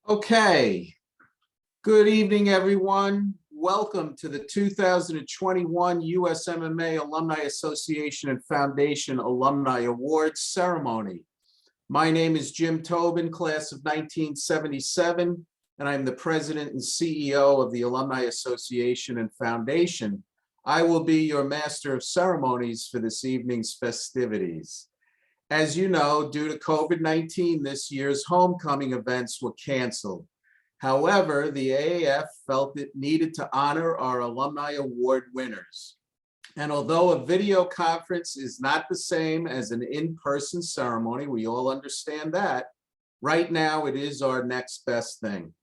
Okay, good evening, everyone. Welcome to the 2021 USMMA Alumni Association and Foundation Alumni Awards ceremony. My name is Jim Tobin, class of 1977, and I'm the president and CEO of the Alumni Association and Foundation. I will be your master of ceremonies for this evening's festivities. As you know, due to COVID-19, this year's homecoming events were canceled. However, the AAF felt it needed to honor our Alumni Award winners. And although a video conference is not the same as an in-person ceremony, we all understand that, right now it is our next best thing.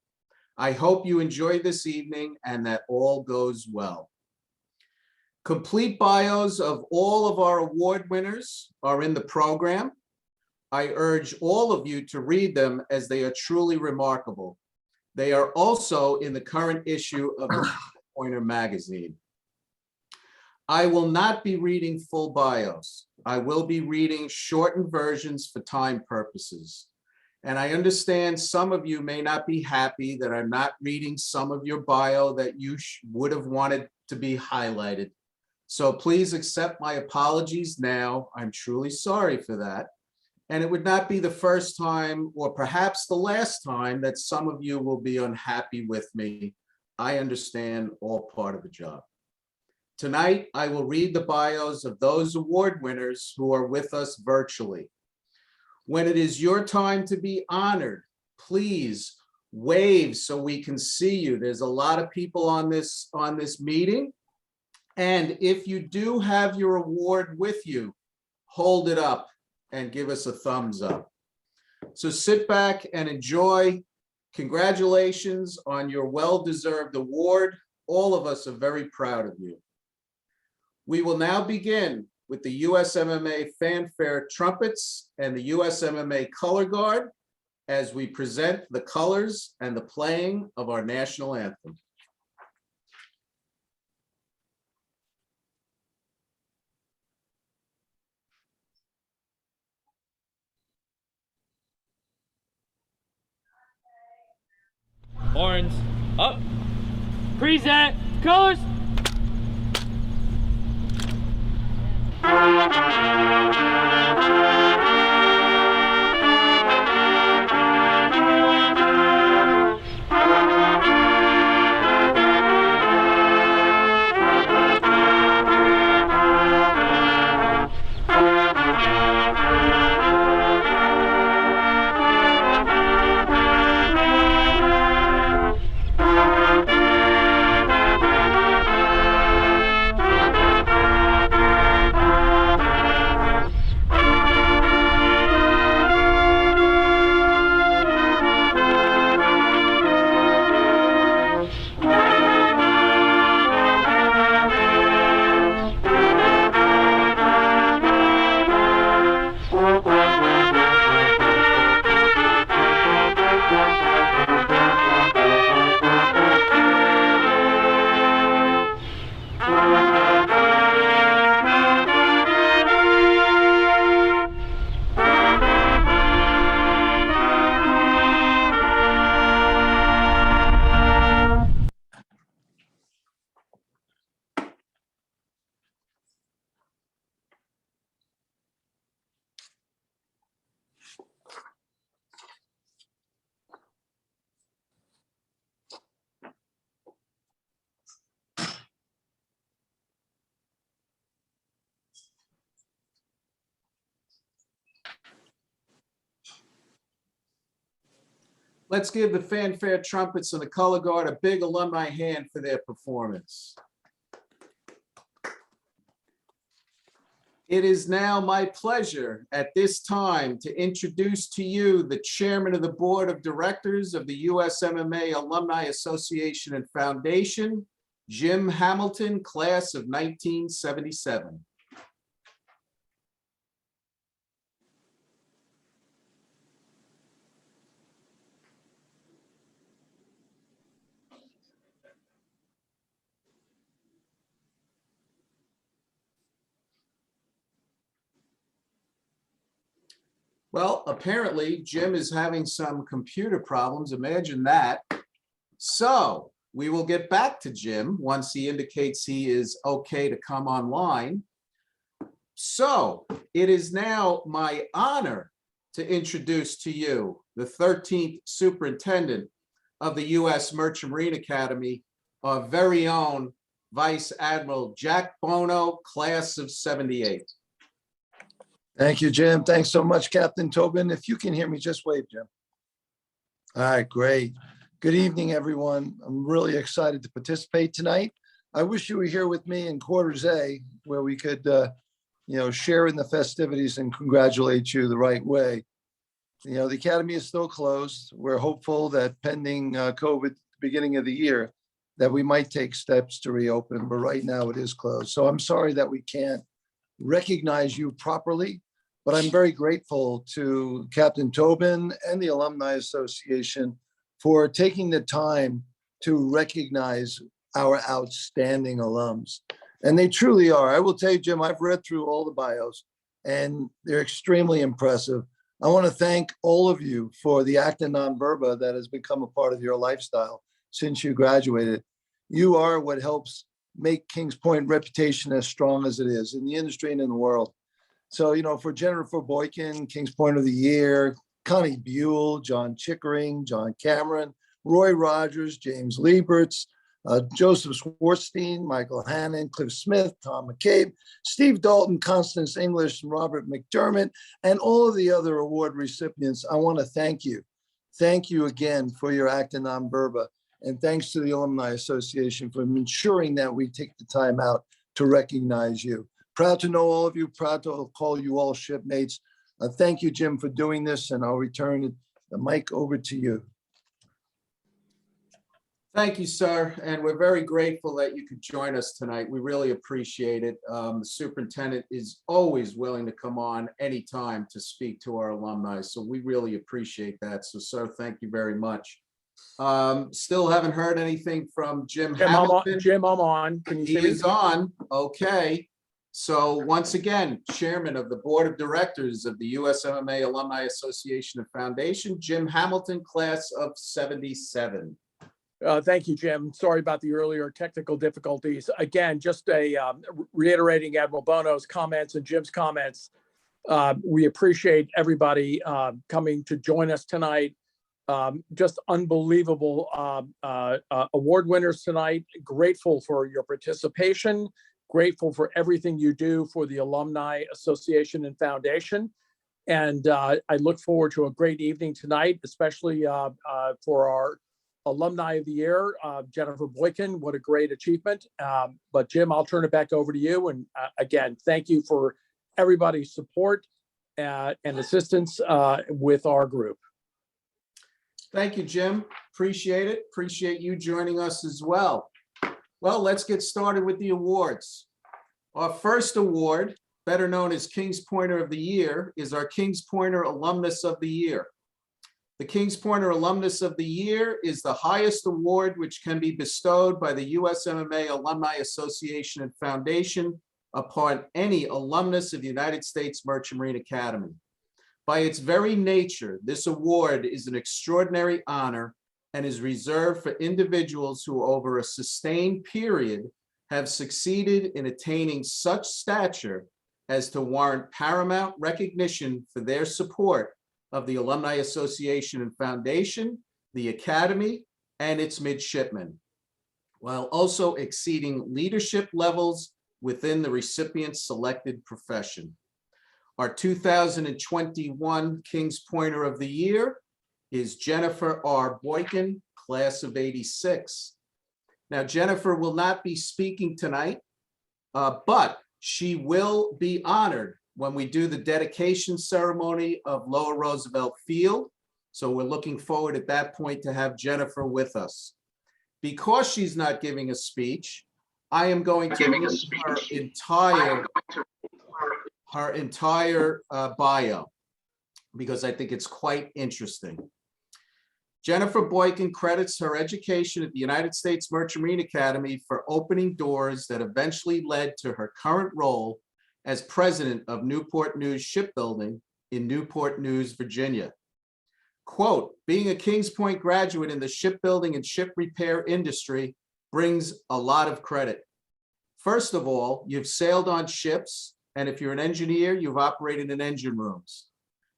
I hope you enjoy this evening and that all goes well. Complete bios of all of our award winners are in the program. I urge all of you to read them as they are truly remarkable. They are also in the current issue of the Pointer magazine. I will not be reading full bios. I will be reading shortened versions for time purposes. And I understand some of you may not be happy that I'm not reading some of your bio that you would have wanted to be highlighted. So please accept my apologies now. I'm truly sorry for that. And it would not be the first time or perhaps the last time that some of you will be unhappy with me. I understand, all part of the job. Tonight, I will read the bios of those award winners who are with us virtually. When it is your time to be honored, please wave so we can see you. There's a lot of people on this meeting. And if you do have your award with you, hold it up and give us a thumbs up. So sit back and enjoy. Congratulations on your well-deserved award. All of us are very proud of you. We will now begin with the USMMA fanfare trumpets and the USMMA color guard as we present the colors and the playing of our national anthem. Horns up. Present colors. Let's give the fanfare trumpets and the color guard a big alumni hand for their performance. It is now my pleasure at this time to introduce to you the chairman of the board of directors of the USMMA Alumni Association and Foundation, Jim Hamilton, class of 1977. Well, apparently Jim is having some computer problems. Imagine that. So we will get back to Jim once he indicates he is okay to come online. So it is now my honor to introduce to you the 13th Superintendent of the U.S. Merchant Marine Academy, our very own Vice Admiral Jack Bono, class of '78. Thank you, Jim. Thanks so much, Captain Tobin. If you can hear me, just wave, Jim. All right, great. Good evening, everyone. I'm really excited to participate tonight. I wish you were here with me in quarters A, where we could, share in the festivities and congratulate you the right way. The Academy is still closed. We're hopeful that pending COVID at the beginning of the year, that we might take steps to reopen, but right now it is closed. So I'm sorry that we can't recognize you properly, but I'm very grateful to Captain Tobin and the Alumni Association for taking the time to recognize our outstanding alums. And they truly are. I will tell you, Jim, I've read through all the bios and they're extremely impressive. I want to thank all of you for the acta non verba that has become a part of your lifestyle since you graduated. You are what helps make Kings Point reputation as strong as it is in the industry and in the world. So, for Jennifer Boykin, Kings Point of the Year, Connie Buell, John Chickering, John Cameron, Roy Rogers, James Lieberts, Joseph Schwartzstein, Michael Hannon, Cliff Smith, Tom McCabe, Steve Dalton, Constance English, and Robert McDermott, and all of the other award recipients. I want to thank you. Thank you again for your acta non verba. And thanks to the Alumni Association for ensuring that we take the time out to recognize you. Proud to know all of you, proud to call you all shipmates. Thank you, Jim, for doing this, and I'll return the mic over to you. Thank you, sir. And we're very grateful that you could join us tonight. We really appreciate it. The superintendent is always willing to come on anytime to speak to our alumni. So we really appreciate that. So, sir, thank you very much. Still haven't heard anything from Jim Hamilton. Jim, I'm on. Can you see He me? is on. Okay. So once again, Chairman of the Board of Directors of the USMMA Alumni Association and Foundation, Jim Hamilton, class of '77. Thank you, Jim. Sorry about the earlier technical difficulties. Again, just reiterating Admiral Bono's comments and Jim's comments. We appreciate everybody coming to join us tonight. Just unbelievable award winners tonight. Grateful for your participation. Grateful for everything you do for the Alumni Association and Foundation. And I look forward to a great evening tonight, especially for our Alumni of the Year, Jennifer Boykin. What a great achievement. But Jim, I'll turn it back over to you. And again, thank you for everybody's support and assistance with our group. Thank you, Jim. Appreciate it. Appreciate you joining us as well. Well, let's get started with the awards. Our first award, better known as Kings Pointer of the Year, is our Kings Pointer Alumnus of the Year. The Kings Pointer Alumnus of the Year is the highest award which can be bestowed by the USMMA Alumni Association and Foundation upon any alumnus of the United States Merchant Marine Academy. By its very nature, this award is an extraordinary honor and is reserved for individuals who over a sustained period have succeeded in attaining such stature as to warrant paramount recognition for their support of the Alumni Association and Foundation, the Academy, and its midshipmen, while also exceeding leadership levels within the recipient's selected profession. Our 2021 Kings Pointer of the Year is Jennifer R. Boykin, class of '86. Now, Jennifer will not be speaking tonight, but she will be honored when we do the dedication ceremony of Lower Roosevelt Field. So we're looking forward at that point to have Jennifer with us. Because she's not giving a speech, I am going to read her entire bio, because I think it's quite interesting. Jennifer Boykin credits her education at the United States Merchant Marine Academy for opening doors that eventually led to her current role as president of Newport News Shipbuilding in Newport News, Virginia. Quote, being a Kings Point graduate in the shipbuilding and ship repair industry brings a lot of credit. First of all, you've sailed on ships, and if you're an engineer, you've operated in engine rooms,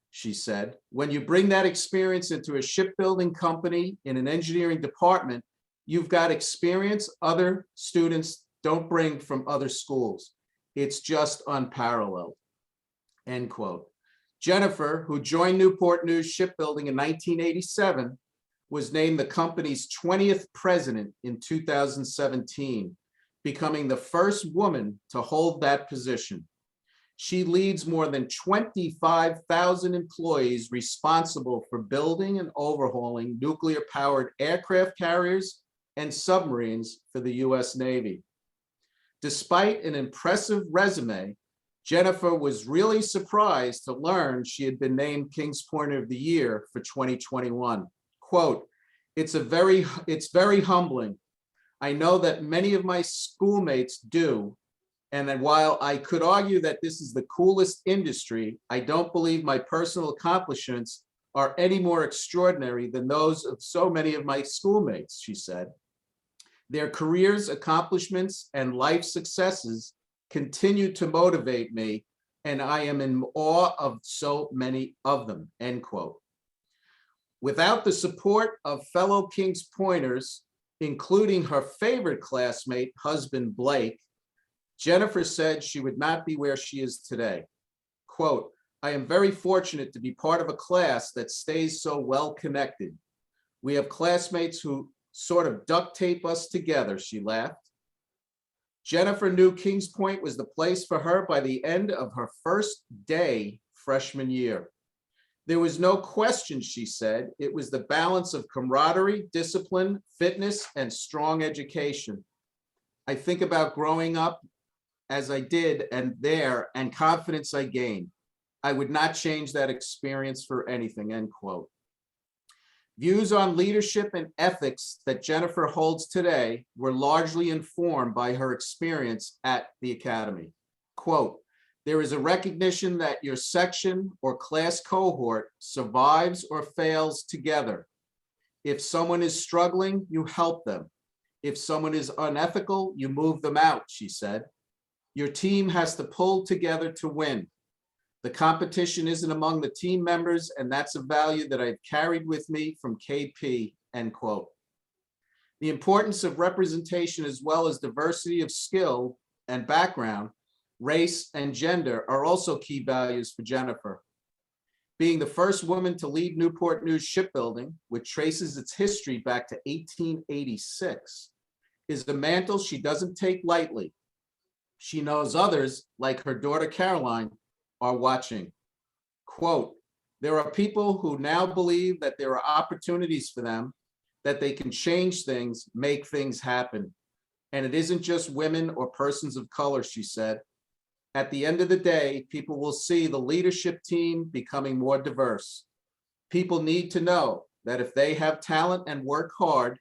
she said. When you bring that experience into a shipbuilding company in an engineering department, you've got experience other students don't bring from other schools. It's just unparalleled, end quote. Jennifer, who joined Newport News Shipbuilding in 1987, was named the company's 20th president in 2017, becoming the first woman to hold that position. She leads more than 25,000 employees responsible for building and overhauling nuclear-powered aircraft carriers and submarines for the U.S. Navy. Despite an impressive resume, Jennifer was really surprised to learn she had been named Kings Pointer of the Year for 2021. Quote, it's very humbling. I know that many of my schoolmates do, and that while I could argue that this is the coolest industry, I don't believe my personal accomplishments are any more extraordinary than those of so many of my schoolmates, she said. Their careers, accomplishments, and life successes continue to motivate me, and I am in awe of so many of them, end quote. Without the support of fellow Kings Pointers, including her favorite classmate, husband Blake, Jennifer said she would not be where she is today. Quote, I am very fortunate to be part of a class that stays so well connected. We have classmates who sort of duct tape us together, she laughed. Jennifer knew Kings Point was the place for her by the end of her first day freshman year. There was no question, she said, it was the balance of camaraderie, discipline, fitness, and strong education. I think about growing up as I did and confidence I gained. I would not change that experience for anything, end quote. Views on leadership and ethics that Jennifer holds today were largely informed by her experience at the Academy. Quote, there is a recognition that your section or class cohort survives or fails together. If someone is struggling, you help them. If someone is unethical, you move them out, she said. Your team has to pull together to win. The competition isn't among the team members, and that's a value that I've carried with me from KP, end quote. The importance of representation as well as diversity of skill and background, race and gender are also key values for Jennifer. Being the first woman to lead Newport News Shipbuilding, which traces its history back to 1886, is a mantle she doesn't take lightly. She knows others, like her daughter Caroline, are watching. Quote, there are people who now believe that there are opportunities for them, that they can change things, make things happen. And it isn't just women or persons of color, she said. At the end of the day, people will see the leadership team becoming more diverse. People need to know that if they have talent and work hard,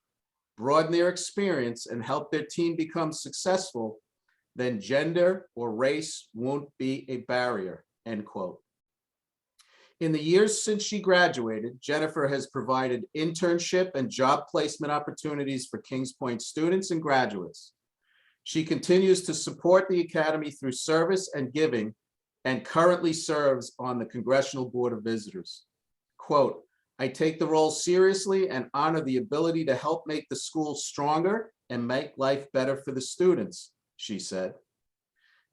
broaden their experience, and help their team become successful, then gender or race won't be a barrier, end quote. In the years since she graduated, Jennifer has provided internship and job placement opportunities for Kings Point students and graduates. She continues to support the Academy through service and giving, and currently serves on the Congressional Board of Visitors. Quote, I take the role seriously and honor the ability to help make the school stronger and make life better for the students, she said.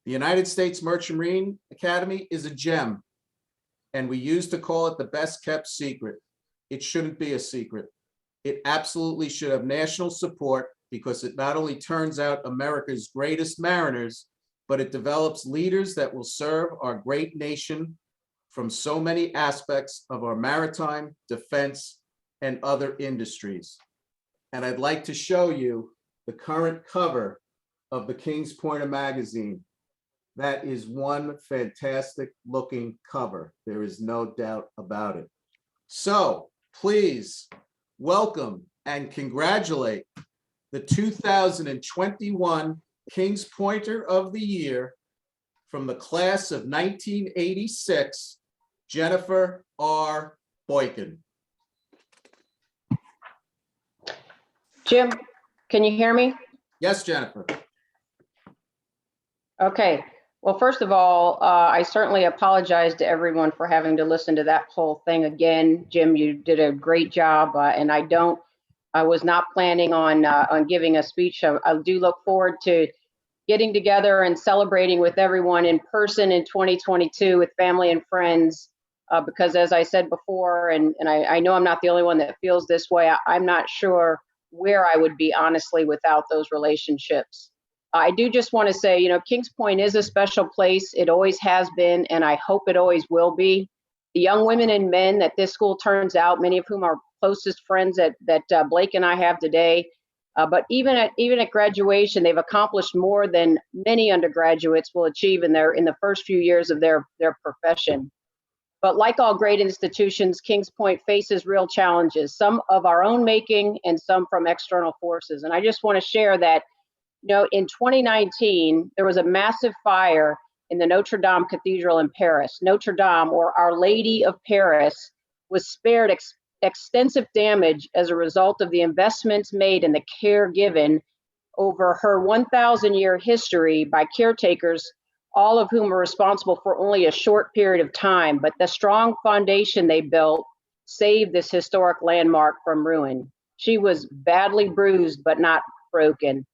The United States Merchant Marine Academy is a gem, and we used to call it the best kept secret. It shouldn't be a secret. It absolutely should have national support, because it not only turns out America's greatest mariners, but it develops leaders that will serve our great nation from so many aspects of our maritime, defense, and other industries. And I'd like to show you the current cover of the Kings Pointer magazine. That is one fantastic looking cover. There is no doubt about it. So please welcome and congratulate the 2021 Kings Pointer of the Year from the class of 1986, Jennifer R. Boykin. Jim, can you hear me? Yes, Jennifer. Okay. Well, first of all, I certainly apologize to everyone for having to listen to that whole thing again. Jim, you did a great job, and I was not planning on giving a speech. I do look forward to getting together and celebrating with everyone in person in 2022 with family and friends. Because as I said before, and I know I'm not the only one that feels this way, I'm not sure where I would be honestly without those relationships. I do just want to say, you know, Kings Point is a special place. It always has been, and I hope it always will be. The young women and men that this school turns out, many of whom are closest friends that Blake and I have today, but even at graduation, they've accomplished more than many undergraduates will achieve in the first few years of their profession. But like all great institutions, Kings Point faces real challenges, some of our own making and some from external forces. And I just want to share that, you know, in 2019, there was a massive fire in the Notre Dame Cathedral in Paris. Notre Dame, or Our Lady of Paris, was spared extensive damage as a result of the investments made and the care given over her 1,000-year history by caretakers, all of whom are responsible for only a short period of time. But the strong foundation they built saved this historic landmark from ruin. She was badly bruised, but not broken.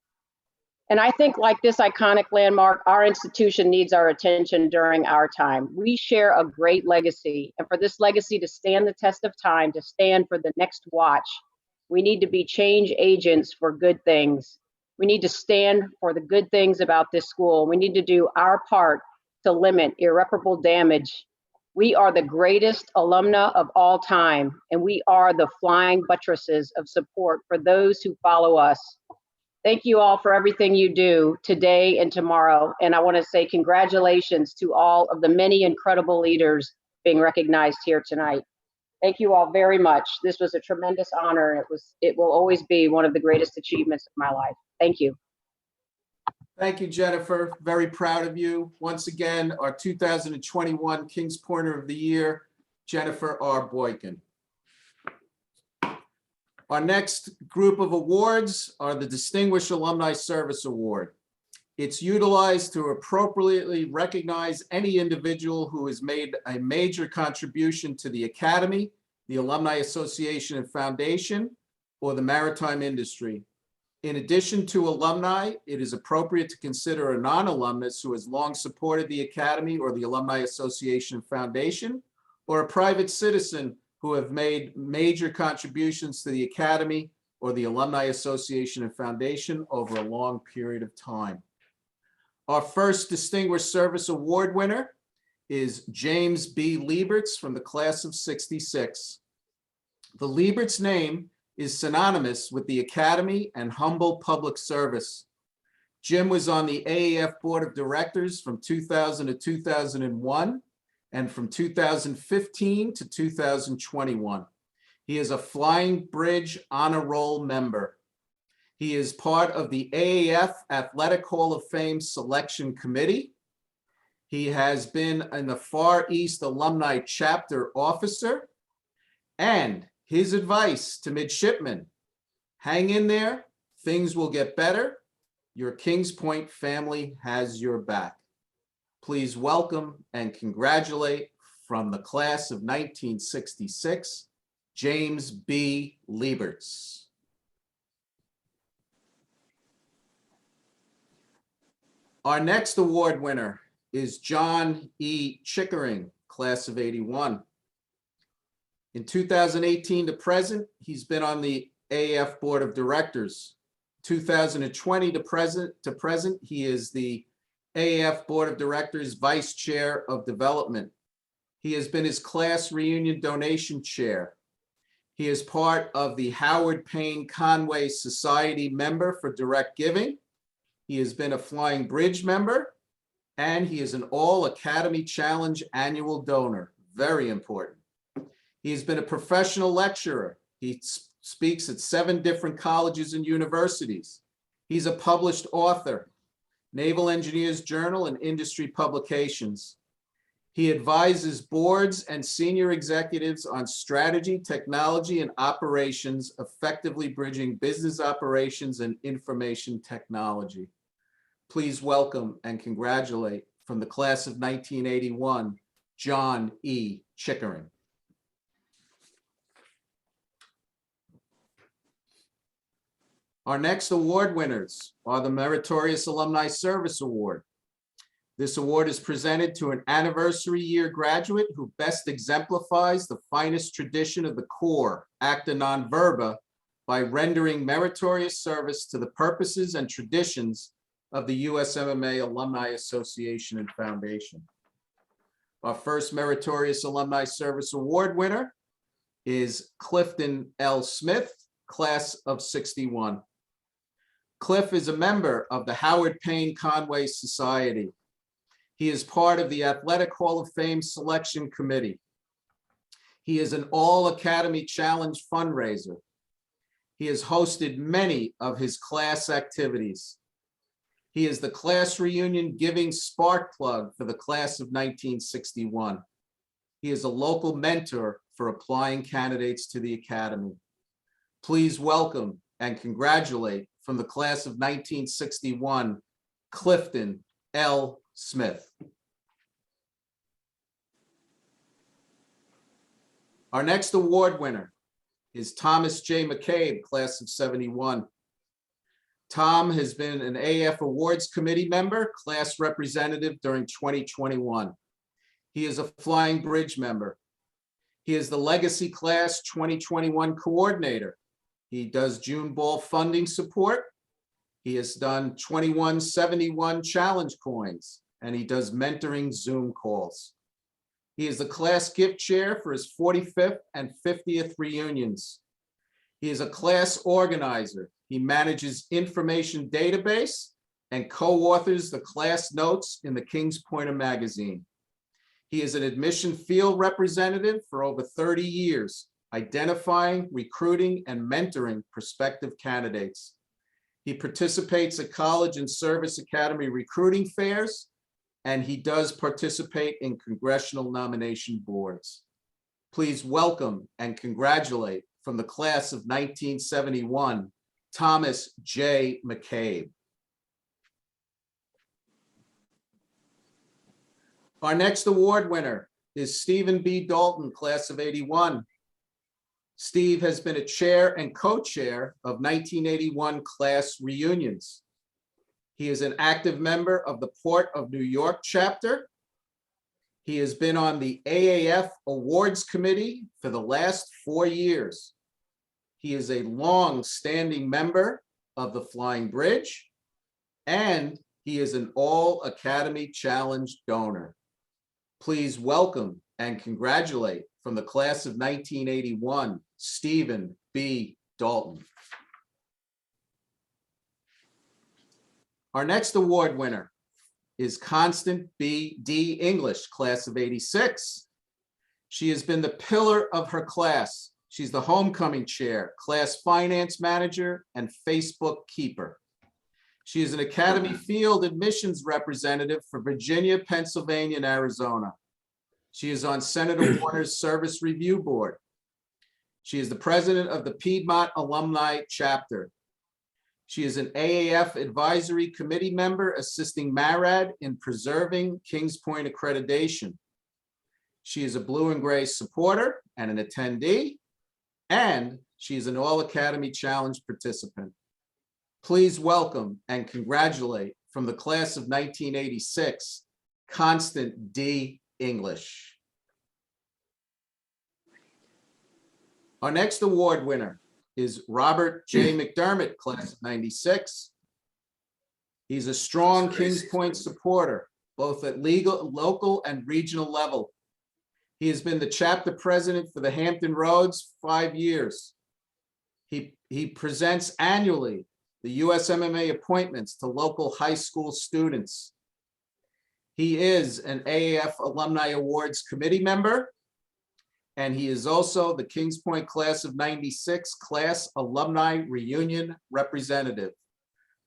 And I think, like this iconic landmark, our institution needs our attention during our time. We share a great legacy, and for this legacy to stand the test of time, to stand for the next watch, we need to be change agents for good things. We need to stand for the good things about this school. We need to do our part to limit irreparable damage. We are the greatest alumna of all time, and we are the flying buttresses of support for those who follow us. Thank you all for everything you do today and tomorrow. And I want to say congratulations to all of the many incredible leaders being recognized here tonight. Thank you all very much. This was a tremendous honor. It will always be one of the greatest achievements of my life. Thank you. Thank you, Jennifer. Very proud of you. Once again, our 2021 Kings Pointer of the Year, Jennifer R. Boykin. Our next group of awards are the Distinguished Alumni Service Award. It's utilized to appropriately recognize any individual who has made a major contribution to the Academy, the Alumni Association and Foundation, or the maritime industry. In addition to alumni, it is appropriate to consider a non-alumnus who has long supported the Academy or the Alumni Association and Foundation, or a private citizen who have made major contributions to the Academy or the Alumni Association and Foundation over a long period of time. Our first Distinguished Service Award winner is James B. Lieberts from the class of '66. The Lieberts name is synonymous with the Academy and humble public service. Jim was on the AAF Board of Directors from 2000 to 2001. And from 2015 to 2021. He is a Flying Bridge Honor Roll member. He is part of the AAF Athletic Hall of Fame Selection Committee. He has been in the Far East Alumni Chapter Officer. And his advice to midshipmen, hang in there, things will get better. Your Kings Point family has your back. Please welcome and congratulate from the class of 1966, James B. Lieberts. Our next award winner is John E. Chickering, class of '81. In 2018 to present, he's been on the AAF Board of Directors. 2020 to present, he is the AAF Board of Directors Vice Chair of Development. He has been his class reunion donation chair. He is part of the Howard Payne Conway Society member for direct giving. He has been a Flying Bridge member, and he is an All Academy Challenge annual donor. Very important. He has been a professional lecturer. He speaks at 7 different colleges and universities. He's a published author, Naval Engineers Journal and industry publications. He advises boards and senior executives on strategy, technology, and operations, effectively bridging business operations and information technology. Please welcome and congratulate from the class of 1981, John E. Chickering. Our next award winners are the Meritorious Alumni Service Award. This award is presented to an anniversary year graduate who best exemplifies the finest tradition of the core, acta non verba, by rendering meritorious service to the purposes and traditions of the USMMA Alumni Association and Foundation. Our first Meritorious Alumni Service Award winner is Clifton L. Smith, class of '61. Cliff is a member of the Howard Payne Conway Society. He is part of the Athletic Hall of Fame Selection Committee. He is an All-Academy Challenge fundraiser. He has hosted many of his class activities. He is the class reunion giving spark plug for the class of 1961. He is a local mentor for applying candidates to the Academy. Please welcome and congratulate from the class of 1961, Clifton L. Smith. Our next award winner is Thomas J. McCabe, class of '71. Tom has been an AF Awards Committee member, class representative during 2021. He is a Flying Bridge member. He is the Legacy Class 2021 coordinator. He does June Ball funding support. He has done 2171 challenge coins, and he does mentoring Zoom calls. He is the class gift chair for his 45th and 50th reunions. He is a class organizer. He manages information database and co-authors the class notes in the Kings Pointer magazine. He is an admission field representative for over 30 years, identifying, recruiting, and mentoring prospective candidates. He participates at college and service academy recruiting fairs, and he does participate in congressional nomination boards. Please welcome and congratulate from the class of 1971, Thomas J. McCabe. Our next award winner is Stephen B. Dalton, class of '81. Steve has been a chair and co-chair of 1981 class reunions. He is an active member of the Port of New York chapter. He has been on the AAF Awards Committee for the last 4 years. He is a long-standing member of the Flying Bridge, and he is an All-Academy Challenge donor. Please welcome and congratulate from the class of 1981, Stephen B. Dalton. Our next award winner is Constant B. D. English, class of '86. She has been the pillar of her class. She's the homecoming chair, class finance manager, and Facebook keeper. She is an Academy Field admissions representative for Virginia, Pennsylvania, and Arizona. She is on Senator Warner's Service Review Board. She is the president of the Piedmont Alumni Chapter. She is an AAF Advisory Committee member assisting MARAD in preserving Kings Point accreditation. She is a Blue and Gray supporter and an attendee, and she is an All-Academy Challenge participant. Please welcome and congratulate from the class of 1986, Constant D. English. Our next award winner is Robert J. McDermott, class of '96. He's a strong Kings Point supporter, both at local and regional level. He has been the chapter president for the Hampton Roads 5 years. He presents annually the USMMA appointments to local high school students. He is an AAF Alumni Awards Committee member, and he is also the Kings Point class of '96 class alumni reunion representative.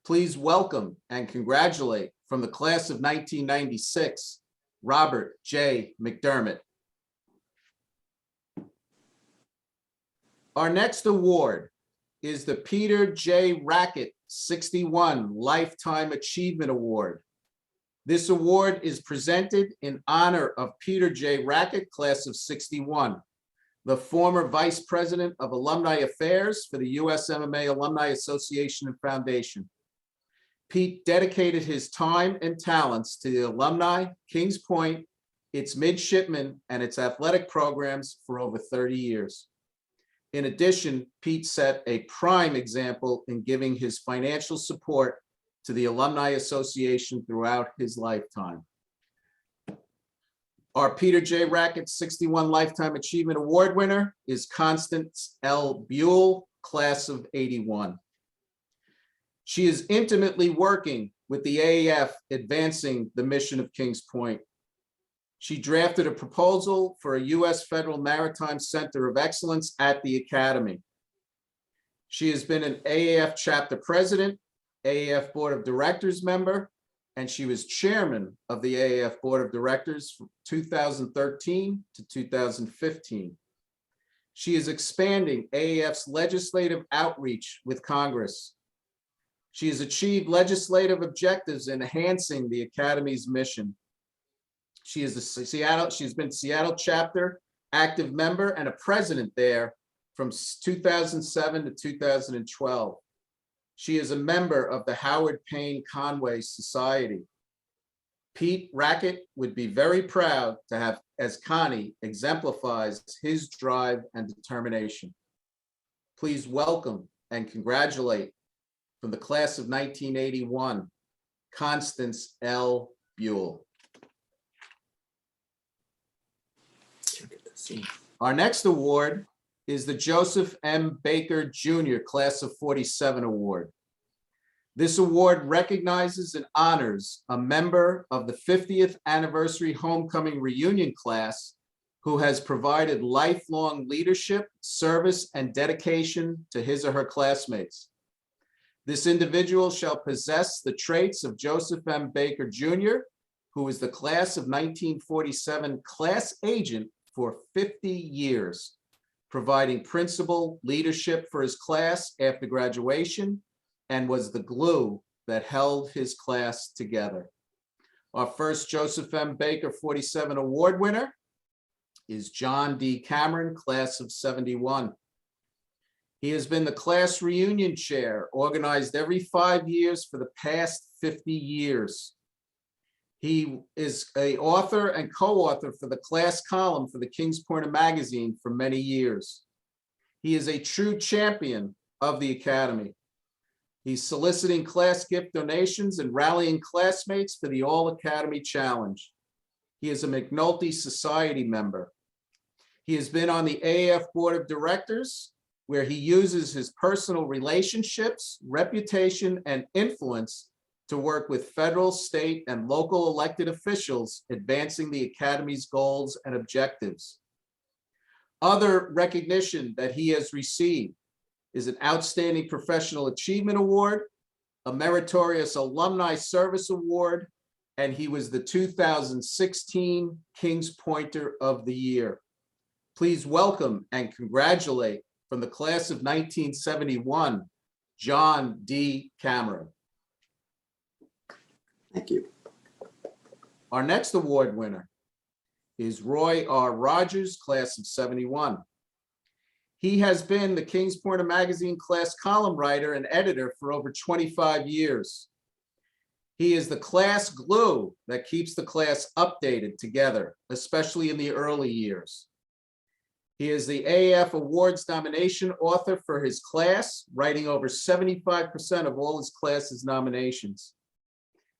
Please welcome and congratulate from the class of 1996, Robert J. McDermott. Our next award is the Peter J. Rackett 61 Lifetime Achievement Award. This award is presented in honor of Peter J. Rackett, class of 61, the former Vice President of Alumni Affairs for the USMMA Alumni Association and Foundation. Pete dedicated his time and talents to the alumni, Kings Point, its midshipmen, and its athletic programs for over 30 years. In addition, Pete set a prime example in giving his financial support to the Alumni Association throughout his lifetime. Our Peter J. Rackett 61 Lifetime Achievement Award winner is Constance L. Buell, class of 81. She is intimately working with the AAF advancing the mission of Kings Point. She drafted a proposal for a U.S. Federal Maritime Center of Excellence at the Academy. She has been an AAF chapter president, AAF Board of Directors member, and she was chairman of the AAF Board of Directors from 2013 to 2015. She is expanding AAF's legislative outreach with Congress. She has achieved legislative objectives in enhancing the Academy's mission. She's been Seattle chapter active member and a president there from 2007 to 2012. She is a member of the Howard Payne Conway Society. Pete Rackett would be very proud to have, as Connie exemplifies his drive and determination. Please welcome and congratulate from the class of 1981, Constance L. Buell. Our next award is the Joseph M. Baker Jr. Class of 47 Award. This award recognizes and honors a member of the 50th anniversary homecoming reunion class who has provided lifelong leadership, service, and dedication to his or her classmates. This individual shall possess the traits of Joseph M. Baker Jr., who is the class of 1947 class agent for 50 years, providing principal leadership for his class after graduation, and was the glue that held his class together. Our first Joseph M. Baker 47 Award winner is John D. Cameron, class of 71. He has been the class reunion chair, organized every 5 years for the past 50 years. He is an author and co-author for the class column for the Kings Point magazine for many years. He is a true champion of the Academy. He's soliciting class gift donations and rallying classmates for the All Academy Challenge. He is a McNulty Society member. He has been on the AAF Board of Directors, where he uses his personal relationships, reputation, and influence to work with federal, state, and local elected officials advancing the Academy's goals and objectives. Other recognition that he has received is an Outstanding Professional Achievement Award, a Meritorious Alumni Service Award, and he was the 2016 Kings Pointer of the Year. Please welcome and congratulate from the class of 1971, John D. Cameron. Thank you. Our next award winner is Roy R. Rogers, class of 71. He has been the Kings Point magazine class column writer and editor for over 25 years. He is the class glue that keeps the class updated together, especially in the early years. He is the AAF Awards nomination author for his class, writing over 75% of all his class's nominations.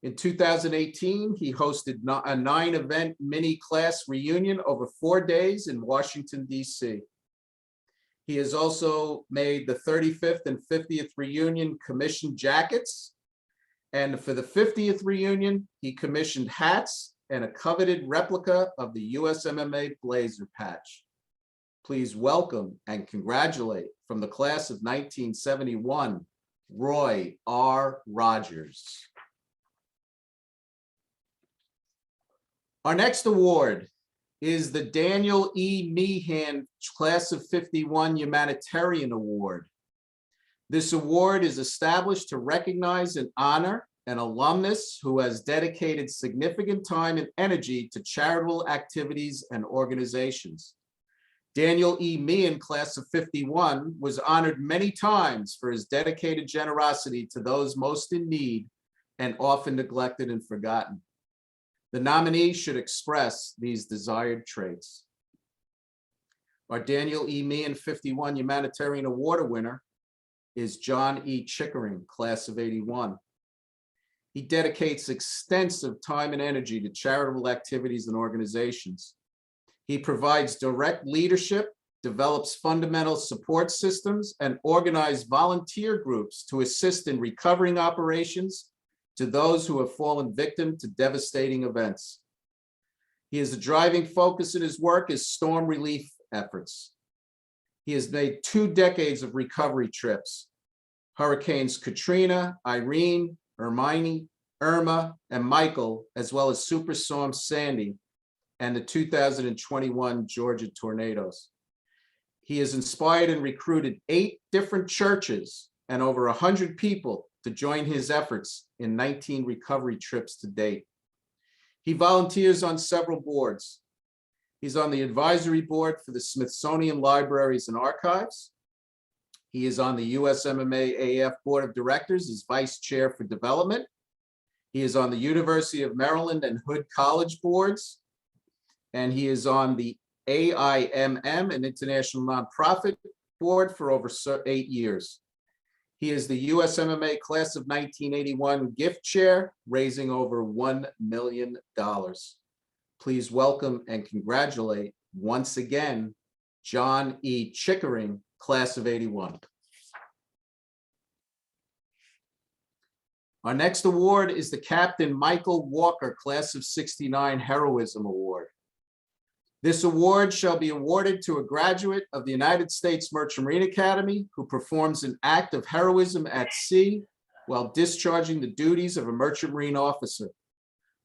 In 2018, he hosted a 9-event mini class reunion over 4 days in Washington, D.C. He has also made the 35th and 50th reunion commissioned jackets. And for the 50th reunion, he commissioned hats and a coveted replica of the USMMA blazer patch. Please welcome and congratulate from the class of 1971, Roy R. Rogers. Our next award is the Daniel E. Meehan Class of 51 Humanitarian Award. This award is established to recognize and honor an alumnus who has dedicated significant time and energy to charitable activities and organizations. Daniel E. Meehan, Class of 51, was honored many times for his dedicated generosity to those most in need and often neglected and forgotten. The nominee should express these desired traits. Our Daniel E. Meehan 51 Humanitarian Award winner is John E. Chickering, Class of 81. He dedicates extensive time and energy to charitable activities and organizations. He provides direct leadership, develops fundamental support systems, and organizes volunteer groups to assist in recovering operations to those who have fallen victim to devastating events. He has a driving focus in his work is storm relief efforts. He has made 2 decades of recovery trips. Hurricanes Katrina, Irene, Hermione, Irma, and Michael, as well as Superstorm Sandy and the 2021 Georgia tornadoes. He has inspired and recruited 8 different churches and over 100 people to join his efforts in 19 recovery trips to date. He volunteers on several boards. He's on the advisory board for the Smithsonian Libraries and Archives. He is on the USMMA AF Board of Directors as Vice Chair for Development. He is on the University of Maryland and Hood College boards. And he is on the AIMM, an international nonprofit board, for over 8 years. He is the USMMA Class of 1981 gift chair, raising over $1 million. Please welcome and congratulate once again, John E. Chickering, Class of 81. Our next award is the Captain Michael Walker Class of 69 Heroism Award. This award shall be awarded to a graduate of the United States Merchant Marine Academy who performs an act of heroism at sea while discharging the duties of a merchant marine officer.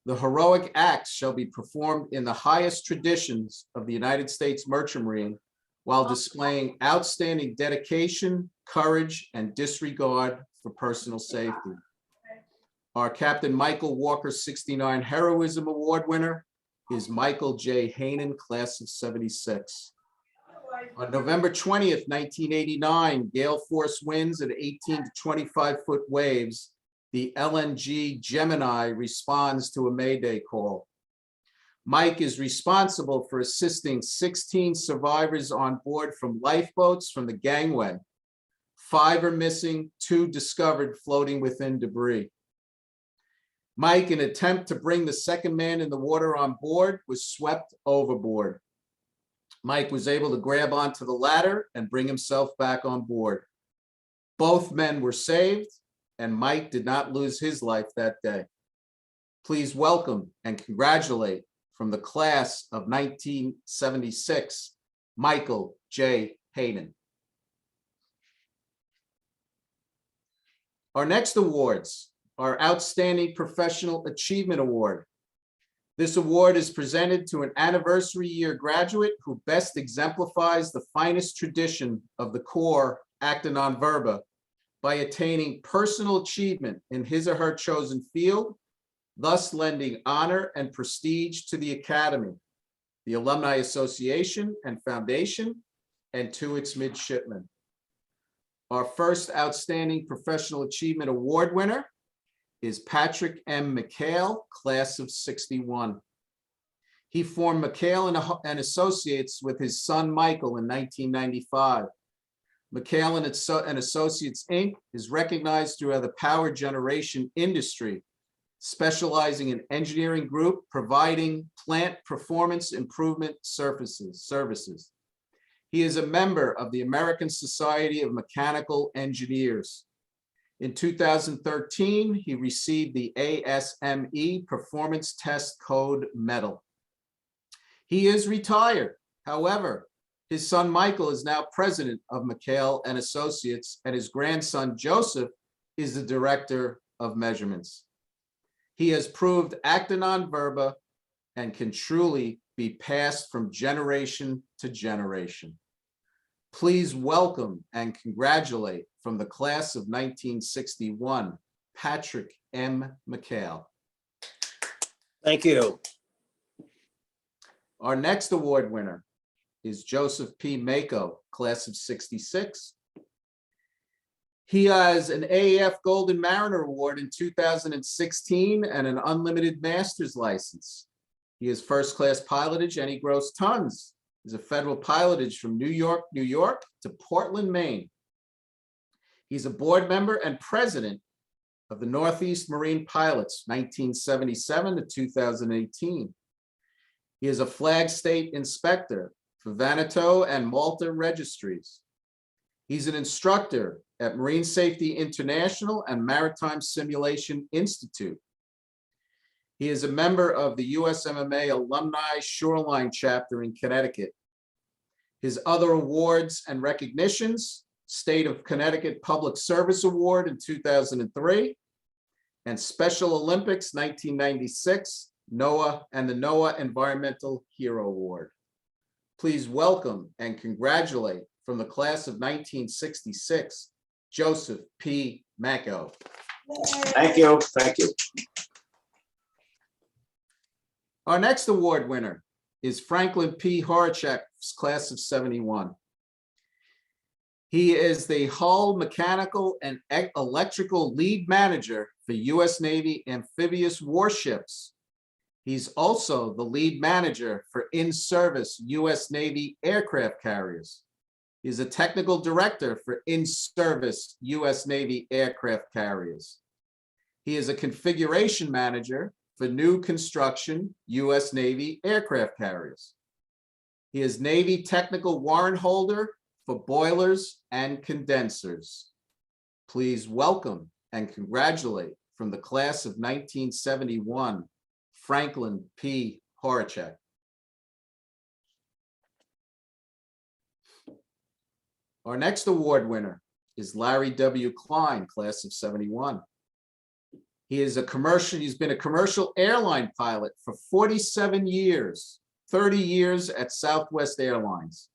The heroic acts shall be performed in the highest traditions of the United States Merchant Marine while displaying outstanding dedication, courage, and disregard for personal safety. Our Captain Michael Walker 69 Heroism Award winner is Michael J. Hainan, Class of 76. On November 20th, 1989, gale force winds at 18 to 25-foot waves, the LNG Gemini responds to a Mayday call. Mike is responsible for assisting 16 survivors on board from lifeboats from the gangway. 5 are missing, 2 discovered floating within debris. Mike, in an attempt to bring the second man in the water on board, was swept overboard. Mike was able to grab onto the ladder and bring himself back on board. Both men were saved, and Mike did not lose his life that day. Please welcome and congratulate from the class of 1976, Michael J. Hainan. Our next awards are Outstanding Professional Achievement Award. This award is presented to an anniversary year graduate who best exemplifies the finest tradition of the Corps Acta Non Verba by attaining personal achievement in his or her chosen field, thus lending honor and prestige to the Academy, the Alumni Association and Foundation, and to its midshipmen. Our first Outstanding Professional Achievement Award winner is Patrick M. McHale, Class of 61. He formed McHale and Associates with his son Michael in 1995. McHale and Associates, Inc. is recognized throughout the power generation industry, specializing in engineering group providing plant performance improvement services. He is a member of the American Society of Mechanical Engineers. In 2013, he received the ASME Performance Test Code Medal. He is retired. However, his son Michael is now president of McHale and Associates, and his grandson Joseph is the director of measurements. He has proved Acta Non Verba and can truly be passed from generation to generation. Please welcome and congratulate from the class of 1961, Patrick M. McHale. Thank you. Our next award winner is Joseph P. Mako, class of 66. He has an AAF Golden Mariner Award in 2016 and an unlimited master's license. He is first class pilotage and he grows tons. He's a federal pilotage from New York, New York to Portland, Maine. He's a board member and president of the Northeast Marine Pilots, 1977 to 2018. He is a flag state inspector for Vanuatu and Malta registries. He's an instructor at Marine Safety International and Maritime Simulation Institute. He is a member of the USMMA Alumni Shoreline Chapter in Connecticut. His other awards and recognitions: State of Connecticut Public Service Award in 2003, and Special Olympics 1996, NOAA, and the NOAA Environmental Hero Award. Please welcome and congratulate from the class of 1966, Joseph P. Mako. Thank you. Thank you. Our next award winner is Franklin P. Horacek's class of 71. He is the hull mechanical and electrical lead manager for U.S. Navy amphibious warships. He's also the lead manager for in-service U.S. Navy aircraft carriers. He's a technical director for in-service U.S. Navy aircraft carriers. He is a configuration manager for new construction U.S. Navy aircraft carriers. He is Navy technical warrant holder for boilers and condensers. Please welcome and congratulate from the class of 1971, Franklin P. Horacek. Our next award winner is Larry W. Klein, class of 71. He's been a commercial airline pilot for 47 years, 30 years at Southwest Airlines.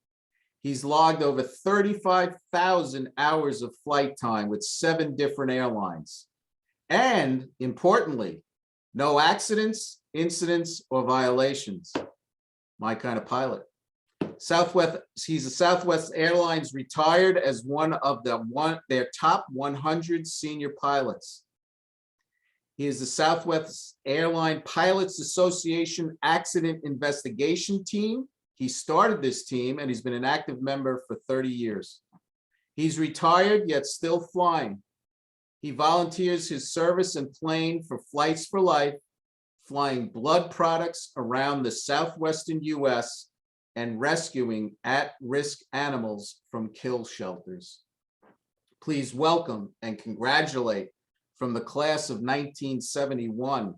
He's logged over 35,000 hours of flight time with 7 different airlines. And importantly, no accidents, incidents, or violations. My kind of pilot. He's a Southwest Airlines retired as one of their top 100 senior pilots. He is the Southwest Airline Pilots Association Accident Investigation Team. He started this team and he's been an active member for 30 years. He's retired yet still flying. He volunteers his service and plane for Flights for Life, flying blood products around the southwestern US and rescuing at-risk animals from kill shelters. Please welcome and congratulate from the class of 1971,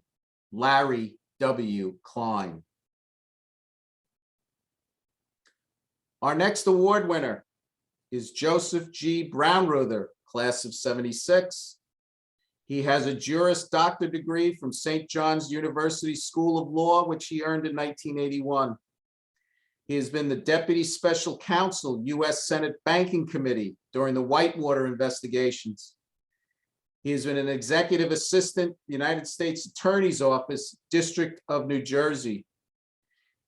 Larry W. Klein. Our next award winner is Joseph G. Brownruther, class of 76. He has a Juris Doctor degree from St. John's University School of Law, which he earned in 1981. He has been the Deputy Special Counsel, U.S. Senate Banking Committee during the Whitewater investigations. He has been an Executive Assistant, United States Attorney's Office, District of New Jersey.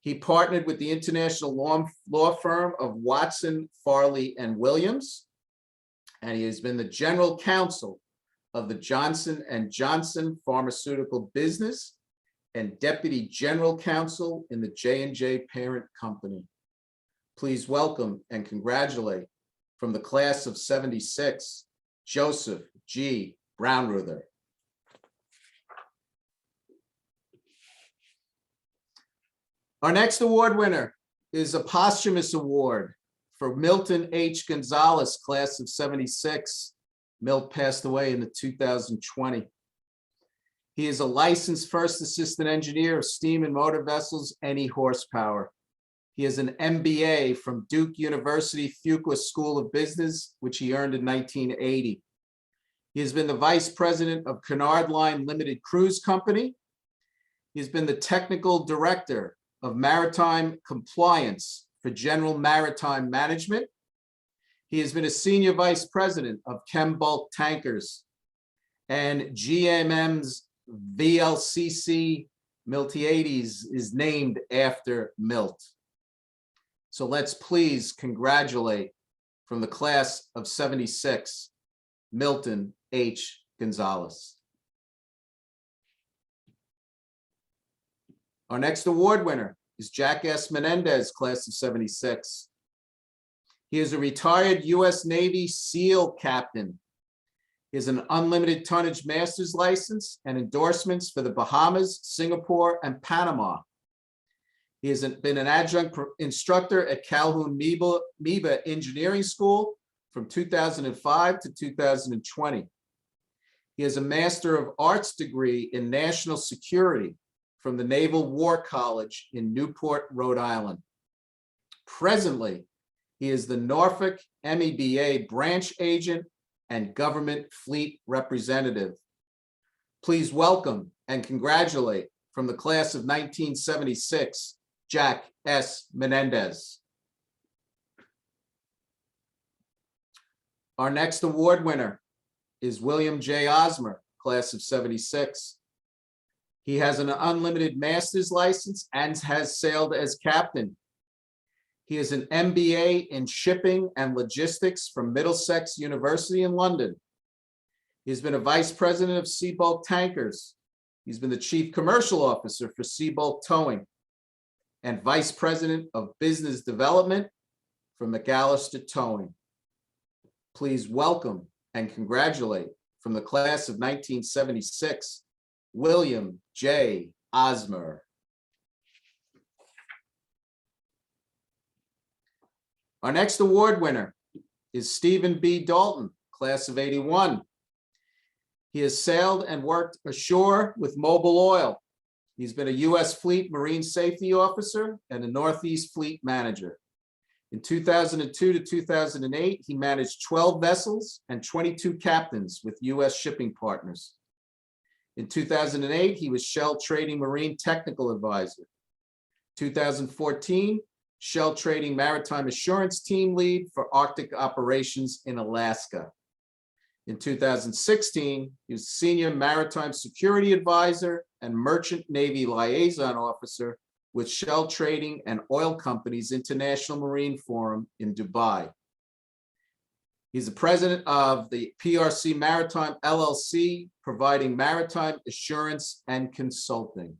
He partnered with the international law firm of Watson, Farley, and Williams, and he has been the General Counsel of the Johnson & Johnson Pharmaceutical Business and Deputy General Counsel in the J&J parent company. Please welcome and congratulate from the class of 76, Joseph G. Brownruther. Our next award winner is a posthumous award for Milton H. Gonzalez, class of 76. Milt passed away in 2020. He is a licensed first assistant engineer of steam and motor vessels, any horsepower. He has an MBA from Duke University Fuqua School of Business, which he earned in 1980. He has been the vice president of Cunard Line Limited Cruise Company. He's been the Technical Director of Maritime Compliance for General Maritime Management. He has been a Senior Vice President of Chem Bulk Tankers and GMM's VLCC Miltiades is named after Milt. So let's please congratulate from the class of 76, Milton H. Gonzalez. Our next award winner is Jack S. Menendez, class of 76. He is a retired U.S. Navy SEAL captain. He has an unlimited tonnage master's license and endorsements for the Bahamas, Singapore, and Panama. He has been an adjunct instructor at Calhoun Meba Engineering School from 2005 to 2020. He has a Master of Arts degree in National Security from the Naval War College in Newport, Rhode Island. Presently, he is the Norfolk MEBA branch agent and government fleet representative. Please welcome and congratulate from the class of 1976, Jack S. Menendez. Our next award winner is William J. Osmer, class of 76. He has an unlimited master's license and has sailed as captain. He has an MBA in shipping and logistics from Middlesex University in London. He's been a vice president of Seabulk Tankers. He's been the chief commercial officer for Seabulk Towing and vice president of business development for McAllister Towing. Please welcome and congratulate from the class of 1976, William J. Osmer. Our next award winner is Stephen B. Dalton, class of 81. He has sailed and worked ashore with Mobil Oil. He's been a U.S. Fleet Marine Safety Officer and a Northeast Fleet Manager. In 2002 to 2008, he managed 12 vessels and 22 captains with U.S. shipping partners. In 2008, he was Shell Trading Marine Technical Advisor. 2014, Shell Trading Maritime Assurance Team Lead for Arctic Operations in Alaska. In 2016, he was Senior Maritime Security Advisor and Merchant Navy Liaison Officer with Shell Trading and Oil Companies International Marine Forum in Dubai. He's the president of the PRC Maritime LLC, providing maritime assurance and consulting.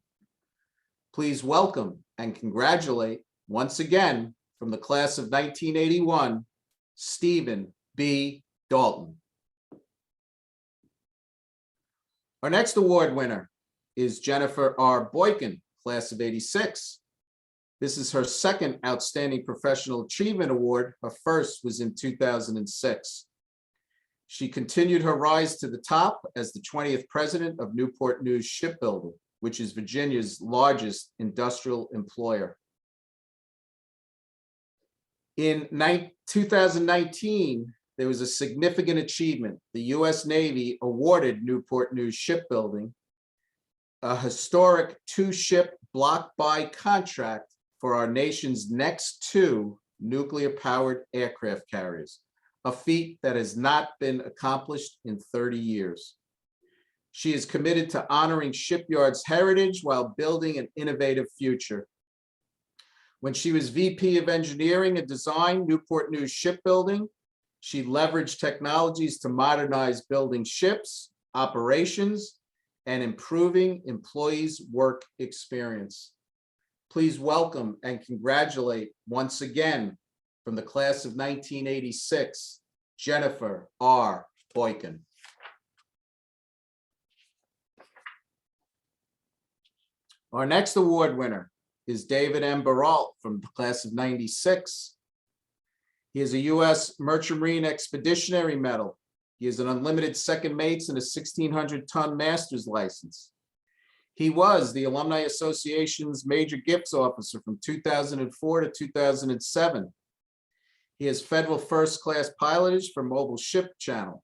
Please welcome and congratulate once again from the class of 1981, Stephen B. Dalton. Our next award winner is Jennifer R. Boykin, class of 86. This is her second Outstanding Professional Achievement Award. Her first was in 2006. She continued her rise to the top as the 20th president of Newport News Shipbuilding, which is Virginia's largest industrial employer. In 2019, there was a significant achievement. The U.S. Navy awarded Newport News Shipbuilding a historic 2-ship block buy contract for our nation's next 2 nuclear-powered aircraft carriers, a feat that has not been accomplished in 30 years. She is committed to honoring shipyards' heritage while building an innovative future. When she was VP of Engineering and Design, Newport News Shipbuilding, she leveraged technologies to modernize building ships, operations, and improving employees' work experience. Please welcome and congratulate once again from the class of 1986, Jennifer R. Boykin. Our next award winner is David M. Baralt from the class of 96. He is a U.S. Merchant Marine Expeditionary Medal. He is an unlimited second mates and a 1,600-ton master's license. He was the Alumni Association's Major Gifts Officer from 2004 to 2007. He has federal first-class pilotage for Mobile Ship Channel.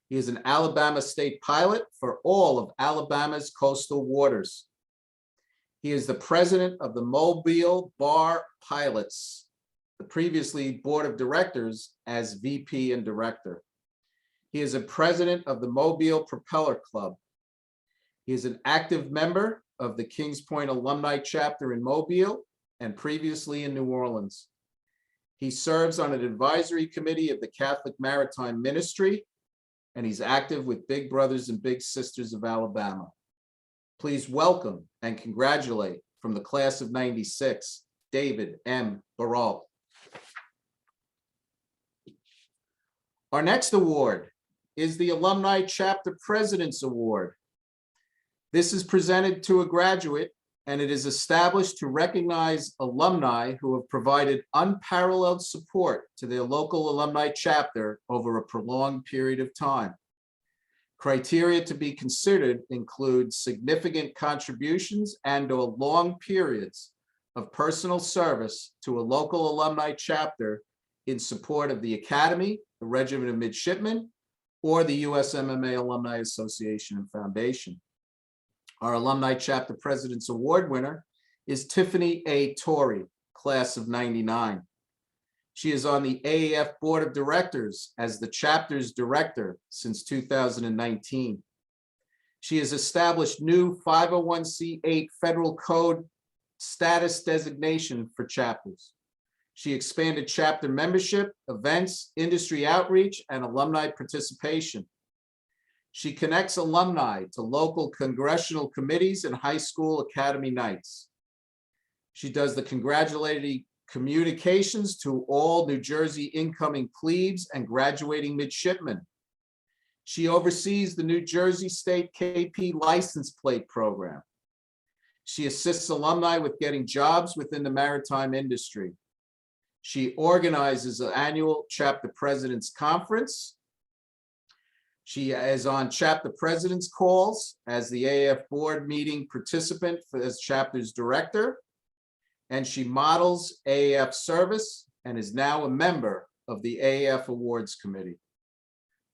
He is an Alabama State pilot for all of Alabama's coastal waters. He is the president of the Mobile Bar Pilots, the previously board of directors as VP and director. He is a president of the Mobile Propeller Club. He is an active member of the Kings Point Alumni Chapter in Mobile and previously in New Orleans. He serves on an advisory committee of the Catholic Maritime Ministry, and he's active with Big Brothers and Big Sisters of Alabama. Please welcome and congratulate from the class of '96, David M. Baralt. Our next award is the Alumni Chapter President's Award. This is presented to a graduate, and it is established to recognize alumni who have provided unparalleled support to their local alumni chapter over a prolonged period of time. Criteria to be considered include significant contributions and/or long periods of personal service to a local alumni chapter in support of the Academy, the Regiment of Midshipmen, or the USMMA Alumni Association and Foundation. Our Alumni Chapter President's Award winner is Tiffany A. Torrey, class of '99. She is on the AAF Board of Directors as the chapter's director since 2019. She has established new 501c8 federal code status designation for chapters. She expanded chapter membership, events, industry outreach, and alumni participation. She connects alumni to local congressional committees and high school academy nights. She does the congratulatory communications to all New Jersey incoming plebes and graduating midshipmen. She oversees the New Jersey State KP license plate program. She assists alumni with getting jobs within the maritime industry. She organizes an annual chapter president's conference. She is on chapter president's calls as the AAF board meeting participant as chapter's director. And she models AAF service and is now a member of the AAF Awards Committee.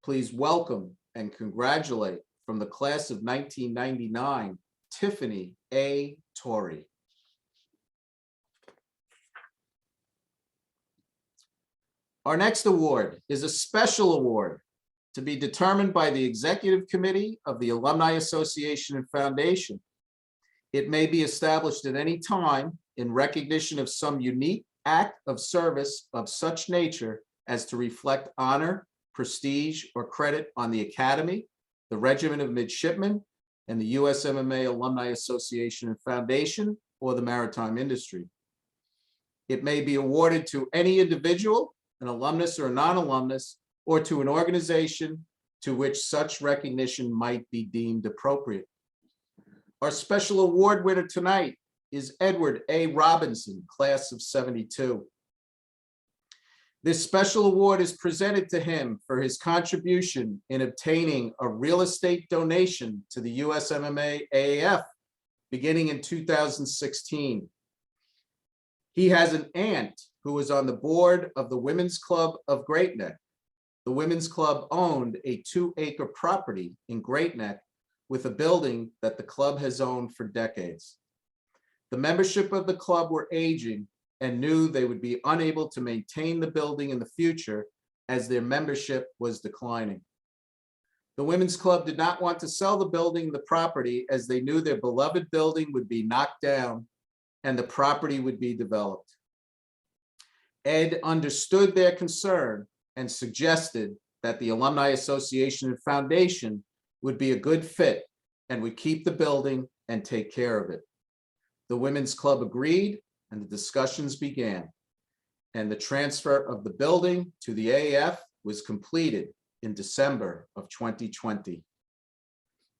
Please welcome and congratulate from the class of 1999, Tiffany A. Torrey. Our next award is a special award to be determined by the Executive Committee of the Alumni Association and Foundation. It may be established at any time in recognition of some unique act of service of such nature as to reflect honor, prestige, or credit on the Academy, the Regiment of Midshipmen, and the USMMA Alumni Association and Foundation, or the maritime industry. It may be awarded to any individual, an alumnus or a non-alumnus, or to an organization to which such recognition might be deemed appropriate. Our special award winner tonight is Edward A. Robinson, class of '72. This special award is presented to him for his contribution in obtaining a real estate donation to the USMMA AAF beginning in 2016. He has an aunt who is on the board of the Women's Club of Great Neck. The Women's Club owned a 2-acre property in Great Neck with a building that the club has owned for decades. The membership of the club were aging and knew they would be unable to maintain the building in the future as their membership was declining. The Women's Club did not want to sell the building, the property, as they knew their beloved building would be knocked down and the property would be developed. Ed understood their concern and suggested that the Alumni Association and Foundation would be a good fit and would keep the building and take care of it. The Women's Club agreed and the discussions began. And the transfer of the building to the AAF was completed in December of 2020.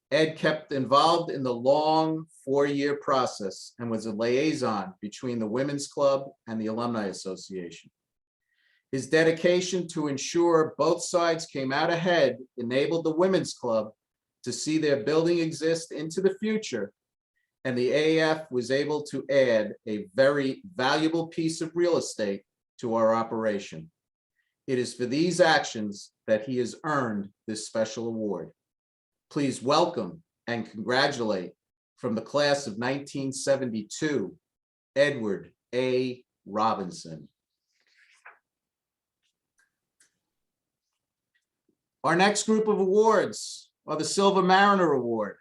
Ed kept involved in the long 4-year process and was a liaison between the Women's Club and the Alumni Association. His dedication to ensure both sides came out ahead enabled the Women's Club to see their building exist into the future, and the AAF was able to add a very valuable piece of real estate to our operation. It is for these actions that he has earned this special award. Please welcome and congratulate from the class of 1972, Edward A. Robinson. Our next group of awards are the Silver Mariner Award.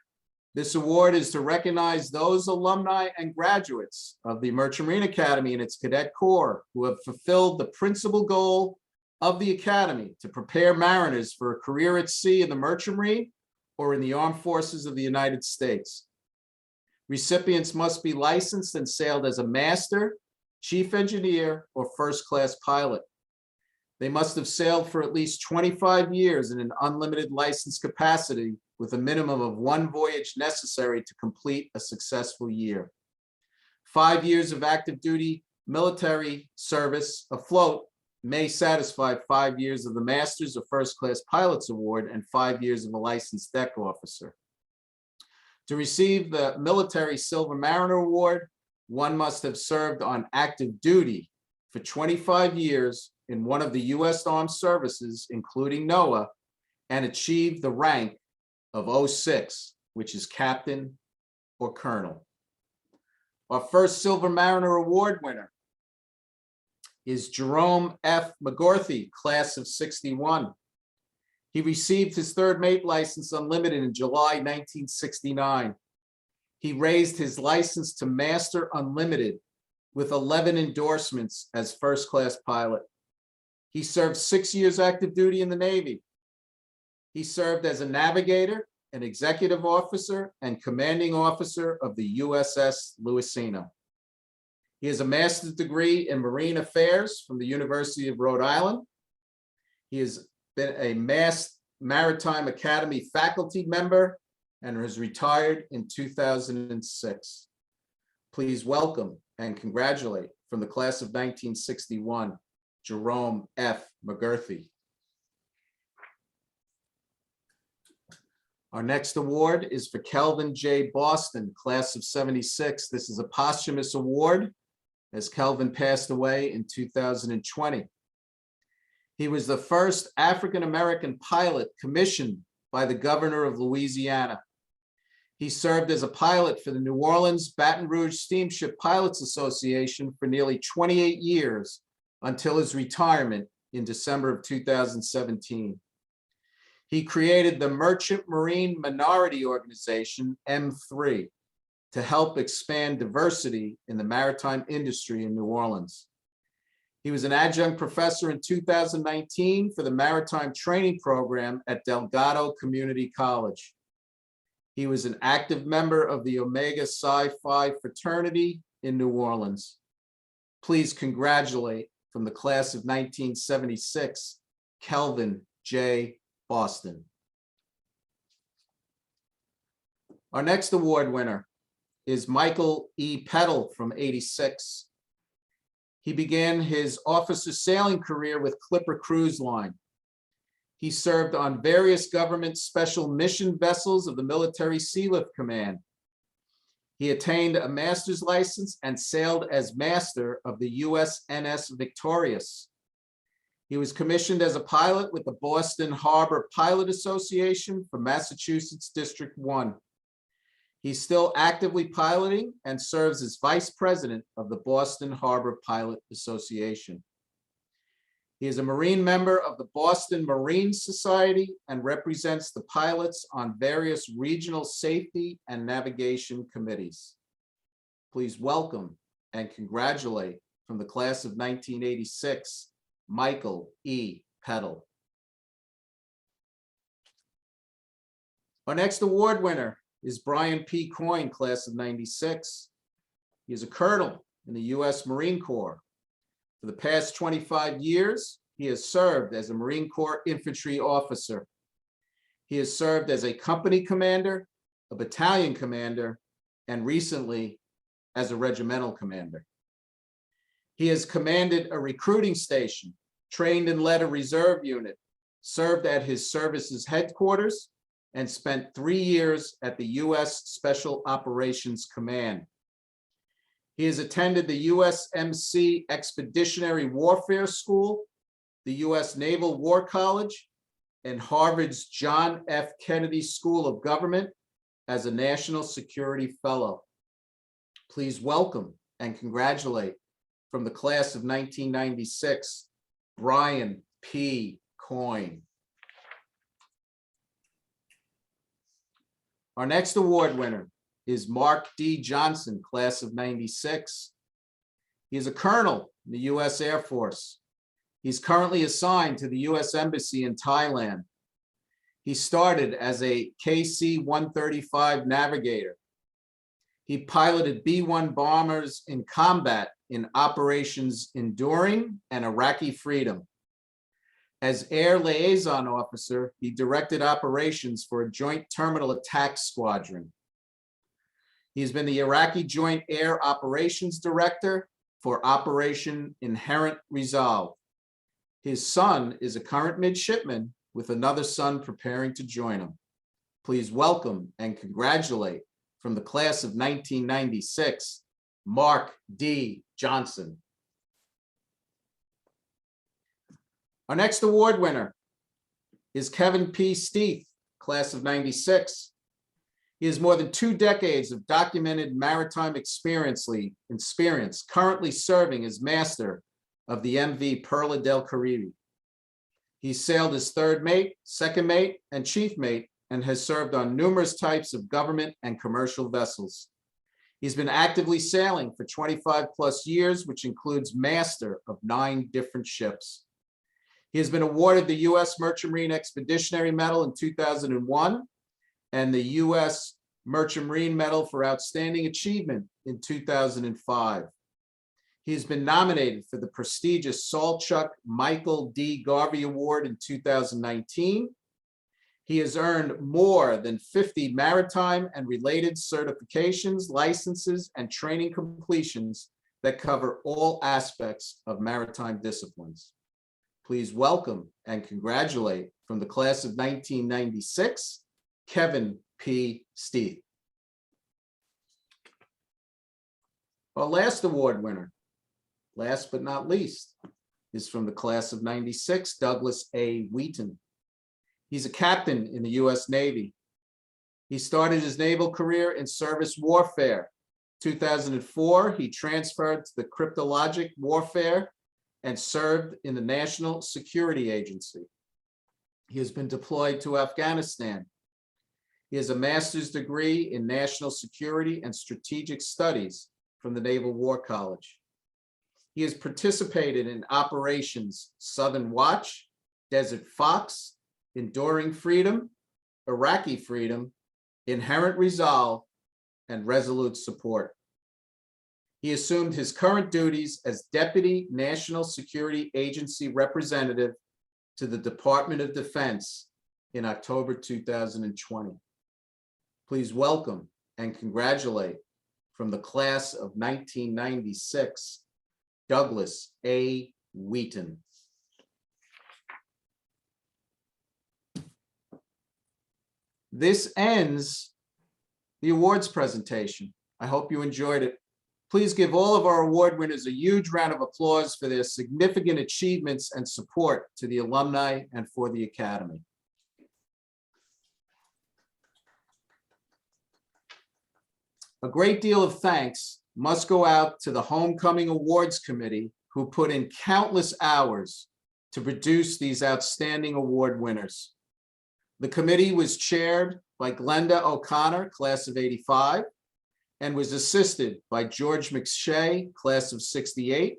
This award is to recognize those alumni and graduates of the Merchant Marine Academy and its cadet corps who have fulfilled the principal goal of the Academy to prepare mariners for a career at sea in the Merchant Marine or in the Armed Forces of the United States. Recipients must be licensed and sailed as a master, chief engineer, or first-class pilot. They must have sailed for at least 25 years in an unlimited license capacity with a minimum of 1 voyage necessary to complete a successful year. 5 years of active duty military service afloat may satisfy 5 years of the Masters or First Class Pilots Award and 5 years of a licensed deck officer. To receive the Military Silver Mariner Award, one must have served on active duty for 25 years in one of the U.S. Armed Services, including NOAA, and achieved the rank of 06, which is captain or colonel. Our first Silver Mariner Award winner is Jerome F. McGorthy, class of 61. He received his third mate license unlimited in July 1969. He raised his license to Master Unlimited with 11 endorsements as first-class pilot. He served 6 years active duty in the Navy. He served as a navigator, an executive officer, and commanding officer of the USS Louisiana. He has a master's degree in marine affairs from the University of Rhode Island. He has been a Mass Maritime Academy faculty member and has retired in 2006. Please welcome and congratulate from the class of 1961, Jerome F. McGurthy. Our next award is for Kelvin J. Boston, class of 76. This is a posthumous award as Kelvin passed away in 2020. He was the first African-American pilot commissioned by the governor of Louisiana. He served as a pilot for the New Orleans Baton Rouge Steamship Pilots Association for nearly 28 years until his retirement in December of 2017. He created the Merchant Marine Minority Organization, M3, to help expand diversity in the maritime industry in New Orleans. He was an adjunct professor in 2019 for the Maritime Training Program at Delgado Community College. He was an active member of the Omega Psi Phi fraternity in New Orleans. Please congratulate from the class of 1976, Kelvin J. Boston. Our next award winner is Michael E. Peddle from 86. He began his officer sailing career with Clipper Cruise Line. He served on various government special mission vessels of the Military Sealift Command. He attained a master's license and sailed as master of the USNS Victorious. He was commissioned as a pilot with the Boston Harbor Pilot Association for Massachusetts District 1. He's still actively piloting and serves as vice president of the Boston Harbor Pilot Association. He is a Marine member of the Boston Marine Society and represents the pilots on various regional safety and navigation committees. Please welcome and congratulate from the class of 1986, Michael E. Peddle. Our next award winner is Brian P. Coyne, class of 96. He is a colonel in the U.S. Marine Corps. For the past 25 years, he has served as a Marine Corps infantry officer. He has served as a company commander, a battalion commander, and recently as a regimental commander. He has commanded a recruiting station, trained and led a reserve unit, served at his service's headquarters, and spent 3 years at the U.S. Special Operations Command. He has attended the USMC Expeditionary Warfare School, the U.S. Naval War College, and Harvard's John F. Kennedy School of Government, as a National Security Fellow. Please welcome and congratulate from the class of 1996, Brian P. Coyne. Our next award winner is Mark D. Johnson, class of 96. He is a colonel in the U.S. Air Force. He's currently assigned to the U.S. Embassy in Thailand. He started as a KC-135 navigator. He piloted B-1 bombers in combat in Operations Enduring and Iraqi Freedom. As Air Liaison Officer, he directed operations for a Joint Terminal Attack Squadron. He's been the Iraqi Joint Air Operations Director for Operation Inherent Resolve. His son is a current midshipman with another son preparing to join him. Please welcome and congratulate from the class of 1996, Mark D. Johnson. Our next award winner is Kevin P. Steeth, class of 96. He has more than 2 decades of documented maritime experience, currently serving as master of the MV Perla del Caribe. He sailed as third mate, second mate, and chief mate, and has served on numerous types of government and commercial vessels. He's been actively sailing for 25 plus years, which includes master of 9 different ships. He has been awarded the U.S. Merchant Marine Expeditionary Medal in 2001 and the U.S. Merchant Marine Medal for Outstanding Achievement in 2005. He has been nominated for the prestigious Saltchuk Michael D. Garvey Award in 2019. He has earned more than 50 maritime and related certifications, licenses, and training completions that cover all aspects of maritime disciplines. Please welcome and congratulate from the class of 1996, Kevin P. Steeth. Our last award winner, last but not least, is from the class of 96, Douglas A. Wheaton. He's a captain in the U.S. Navy. He started his naval career in surface warfare. 2004, he transferred to the cryptologic warfare and served in the National Security Agency. He has been deployed to Afghanistan. He has a master's degree in national security and strategic studies from the Naval War College. He has participated in operations Southern Watch, Desert Fox, Enduring Freedom, Iraqi Freedom, Inherent Resolve, and Resolute Support. He assumed his current duties as Deputy National Security Agency Representative to the Department of Defense in October 2020. Please welcome and congratulate from the class of 1996, Douglas A. Wheaton. This ends the awards presentation. I hope you enjoyed it. Please give all of our award winners a huge round of applause for their significant achievements and support to the alumni and for the Academy. A great deal of thanks must go out to the Homecoming Awards Committee, who put in countless hours to produce these outstanding award winners. The committee was chaired by Glenda O'Connor, class of 85, and was assisted by George McShay, class of 68,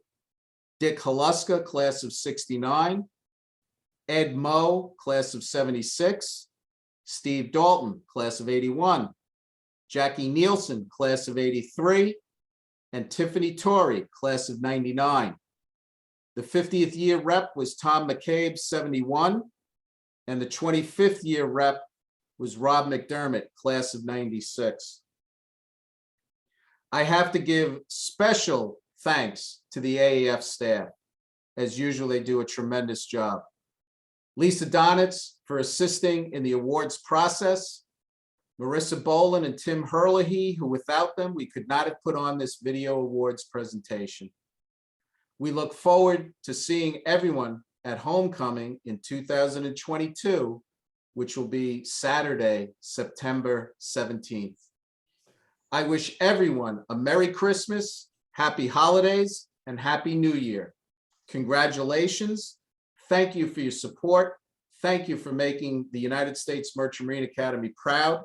Dick Haluska, class of 69, Ed Moe, class of 76, Steve Dalton, class of 81, Jackie Nielsen, class of 83, and Tiffany Torrey, class of 99. The 50th year rep was Tom McCabe, 71, and the 25th year rep was Rob McDermott, class of 96. I have to give special thanks to the AAF staff. As usual, they do a tremendous job. Lisa Donitz for assisting in the awards process, Marissa Boland and Tim Herlihy, who without them, we could not have put on this video awards presentation. We look forward to seeing everyone at Homecoming in 2022, which will be Saturday, September 17th. I wish everyone a Merry Christmas, Happy Holidays, and Happy New Year. Congratulations. Thank you for your support. Thank you for making the United States Merchant Marine Academy proud.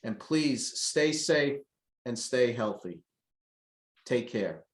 And please stay safe and stay healthy. Take care.